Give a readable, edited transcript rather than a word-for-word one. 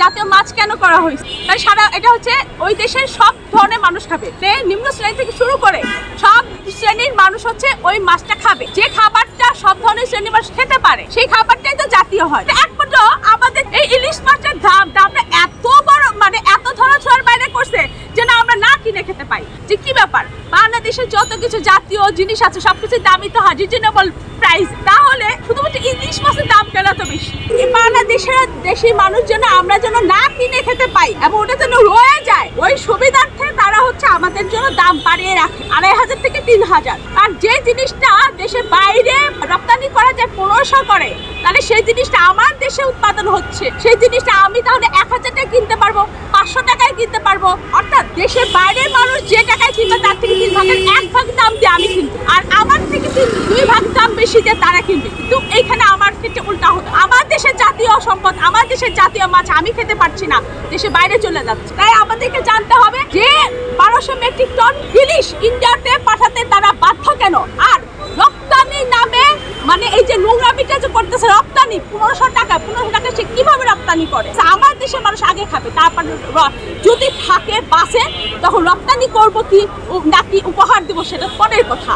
জাতীয় মাছ কেন করা হয়েছে? তাই সারা এটা হচ্ছে ওই দেশের সব ধরনের মানুষ খাবে, নিম্ন শ্রেণী থেকে শুরু করে সব শ্রেণীর মানুষ হচ্ছে ওই মাছটা খাবে। যে খাবারটা সব ধরনের শ্রেণীর মানুষ খেতে পারে সেই খাবারটাই তো জাতীয় হয়। একমাত্র আমাদের এই ইলিশ মাছটার দামটা এত বড়, মানে এত ধরাছোঁয়ার বাইরে করছে যেন আমরা না কিনে খেতে পাই। যে কি ব্যাপার, বাংলাদেশের যত কিছু জাতীয় জিনিস আছে সবকিছু দামই তো হয় রিজনেবল প্রাইস, তাহলে শুধুমাত্র ইলিশ মাছের দাম কেন এত বেশি? বাংলাদেশের দেশের মানুষ যেন আমরা যেন না কিনে খেতে পাই এবং ওটা যেন রয়ে যায়, ওই সুবিধার্থে তারা হচ্ছে আমাদের জন্য দাম বাড়িয়ে রাখে 2500 থেকে 3000। আর যে জিনিসটা দেশের বাইরে রপ্তানি করা যায় 1500 করে, তাহলে সেই জিনিসটা আমার দেশে উৎপাদন হচ্ছে, সেই জিনিসটা আমি তাহলে 1000 টাকায় কিনতে পারবো, 500 টাকায় কিনতে পারবো। অর্থাৎ দেশের বাইরের মানুষ যে টাকায় কিনবে তার থেকে 3 ভাগের 1 ভাগ দাম দিয়ে আমি কিনবো, আর আমার থেকে 2 ভাগ দাম বেশি দিয়ে তারা কিনবে। কিন্তু এইখানে আমার ক্ষেত্রে উল্টা হতো, আমার দেশের জাতীয় সম্পদ, আমার দেশের জাতীয় মাছ আমি খেতে পারছি না, দেশে বাইরে চলে যাচ্ছে। তাই আমাদেরকে জানতে হবে যে 1200 মেট্রিক টন ইলিশ ইন্ডিয়াতে পাঠাতে তারা বাধ্য কেন? আর রপ্তানির নামে মানে এই যে নোংরামিটা যে করতেছে রপ্তানি 1500 টাকা সে কিভাবে রপ্তানি করে? আমার দেশের মানুষ আগে খাবে, তারপর যদি থাকে বাসে তখন রপ্তানি করবো কি নাকি উপহার দেবো সেটা পরের কথা।